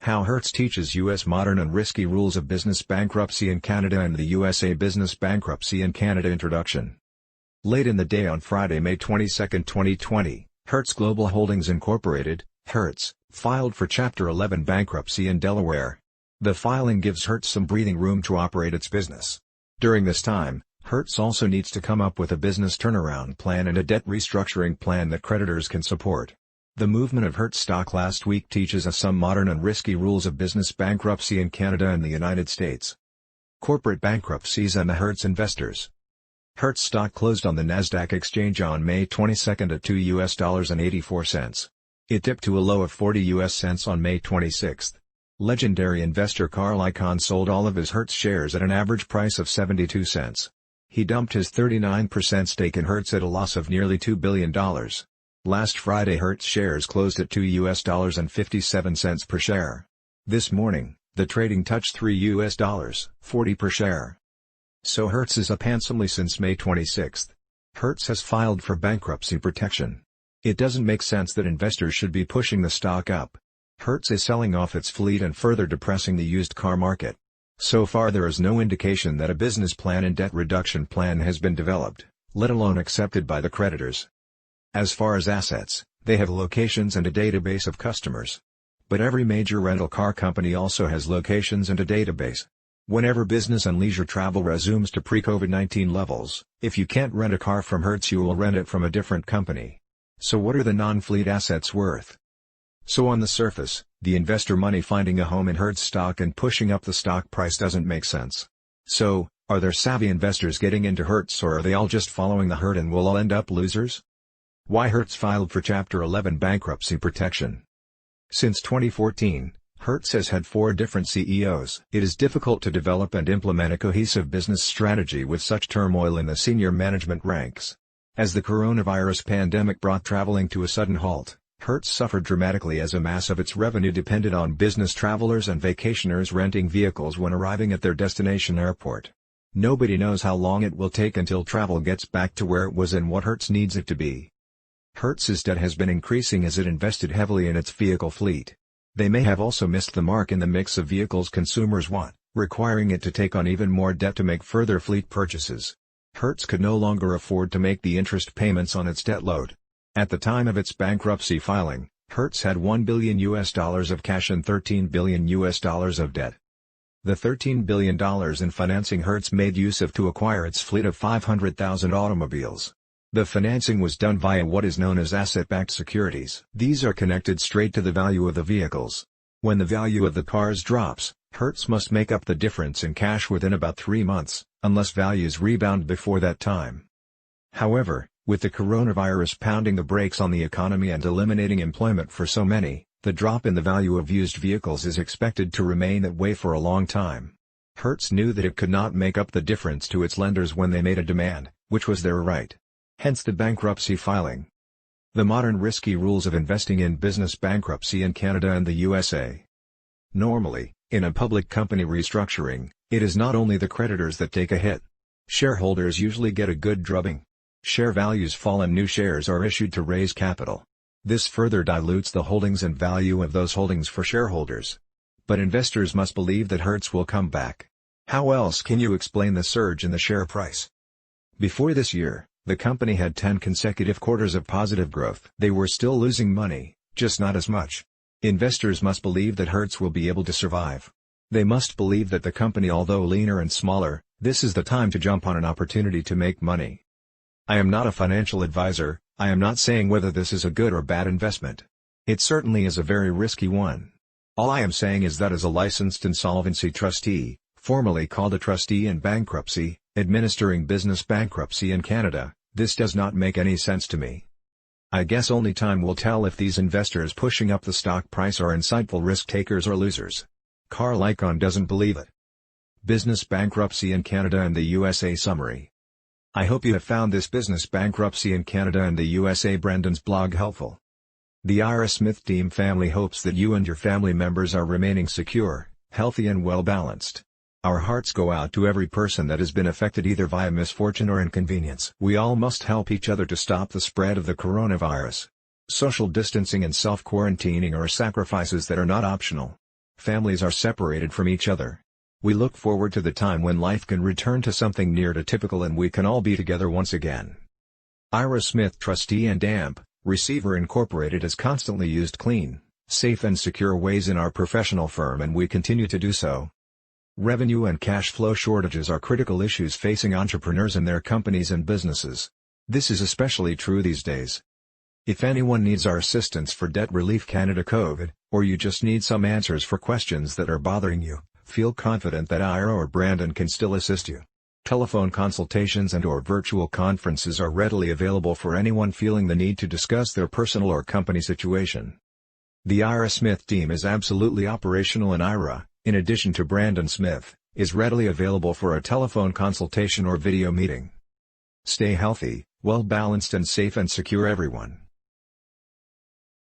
How HERTZ teaches U.S. modern and risky rules of business bankruptcy in Canada and the USA Business Bankruptcy in Canada Introduction. Late in the day on Friday, May 22, 2020, HERTZ Global Holdings Incorporated, HERTZ, filed for Chapter 11 bankruptcy in Delaware. The filing gives HERTZ some breathing room to operate its business. During this time, HERTZ also needs to come up with a business turnaround plan and a debt restructuring plan that creditors can support. The movement of HERTZ stock last week teaches us some modern and risky rules of business bankruptcy in Canada and the United States. Corporate bankruptcies and the HERTZ investors. HERTZ stock closed on the Nasdaq exchange on May 22 at $2.84. It dipped to a low of 40 US cents on May 26. Legendary investor Carl Icahn sold all of his HERTZ shares at an average price of 72 cents. He dumped his 39% stake in HERTZ at a loss of nearly $2 billion. Last Friday HERTZ shares closed at $2.57 per share. This morning, the trading touched $3.40 per share. So HERTZ is up handsomely since May 26. HERTZ has filed for bankruptcy protection. It doesn't make sense that investors should be pushing the stock up. HERTZ is selling off its fleet and further depressing the used car market. So far there is no indication that a business plan and debt reduction plan has been developed, let alone accepted by the creditors. As far as assets, they have locations and a database of customers. But every major rental car company also has locations and a database. Whenever business and leisure travel resumes to pre-COVID-19 levels, if you can't rent a car from HERTZ you will rent it from a different company. So what are the non-fleet assets worth? So on the surface, the investor money finding a home in HERTZ stock and pushing up the stock price doesn't make sense. So, are there savvy investors getting into HERTZ or are they all just following the herd and will all end up losers? Why HERTZ filed for Chapter 11 bankruptcy protection. Since 2014, HERTZ has had 4 different CEOs. It is difficult to develop and implement a cohesive business strategy with such turmoil in the senior management ranks. As the coronavirus pandemic brought traveling to a sudden halt, HERTZ suffered dramatically as a mass of its revenue depended on business travelers and vacationers renting vehicles when arriving at their destination airport. Nobody knows how long it will take until travel gets back to where it was and what HERTZ needs it to be. HERTZ's debt has been increasing as it invested heavily in its vehicle fleet. They may have also missed the mark in the mix of vehicles consumers want, requiring it to take on even more debt to make further fleet purchases. HERTZ could no longer afford to make the interest payments on its debt load. At the time of its bankruptcy filing, HERTZ had $1 billion of cash and $13 billion of debt. The $13 billion in financing HERTZ made use of to acquire its fleet of 500,000 automobiles. The financing was done via what is known as asset-backed securities. These are connected straight to the value of the vehicles. When the value of the cars drops, HERTZ must make up the difference in cash within about 3 months, unless values rebound before that time. However, with the coronavirus pounding the brakes on the economy and eliminating employment for so many, the drop in the value of used vehicles is expected to remain that way for a long time. HERTZ knew that it could not make up the difference to its lenders when they made a demand, which was their right. Hence the bankruptcy filing. The modern risky rules of investing in business bankruptcy in Canada and the USA. Normally, in a public company restructuring, it is not only the creditors that take a hit. Shareholders usually get a good drubbing. Share values fall and new shares are issued to raise capital. This further dilutes the holdings and value of those holdings for shareholders. But investors must believe that HERTZ will come back. How else can you explain the surge in the share price? Before this year, the company had 10 consecutive quarters of positive growth. They were still losing money, just not as much. Investors must believe that HERTZ will be able to survive. They must believe that the company, although leaner and smaller, this is the time to jump on an opportunity to make money. I am not a financial advisor, I am not saying whether this is a good or bad investment. It certainly is a very risky one. All I am saying is that as a licensed insolvency trustee, formerly called a trustee in bankruptcy, administering business bankruptcy in Canada, this does not make any sense to me. I guess only time will tell if these investors pushing up the stock price are insightful risk takers or losers. Carl Icahn doesn't believe it. Business bankruptcy in Canada and the USA summary. I hope you have found this business bankruptcy in Canada and the USA Brendan's blog helpful. The Ira Smith team family hopes that you and your family members are remaining secure, healthy and well balanced. Our hearts go out to every person that has been affected either via misfortune or inconvenience. We all must help each other to stop the spread of the coronavirus. Social distancing and self-quarantining are sacrifices that are not optional. Families are separated from each other. We look forward to the time when life can return to something near to typical and we can all be together once again. Ira Smith, Trustee and AMP, Receiver Incorporated, has constantly used clean, safe and secure ways in our professional firm, and we continue to do so. Revenue and cash flow shortages are critical issues facing entrepreneurs and their companies and businesses. This is especially true these days. If anyone needs our assistance for debt relief Canada COVID, or you just need some answers for questions that are bothering you, feel confident that Ira or Brandon can still assist you. Telephone consultations and/or virtual conferences are readily available for anyone feeling the need to discuss their personal or company situation. The Ira Smith team is absolutely operational, and Ira, in addition to Brandon Smith, is readily available for a telephone consultation or video meeting. Stay healthy, well-balanced and safe and secure, everyone.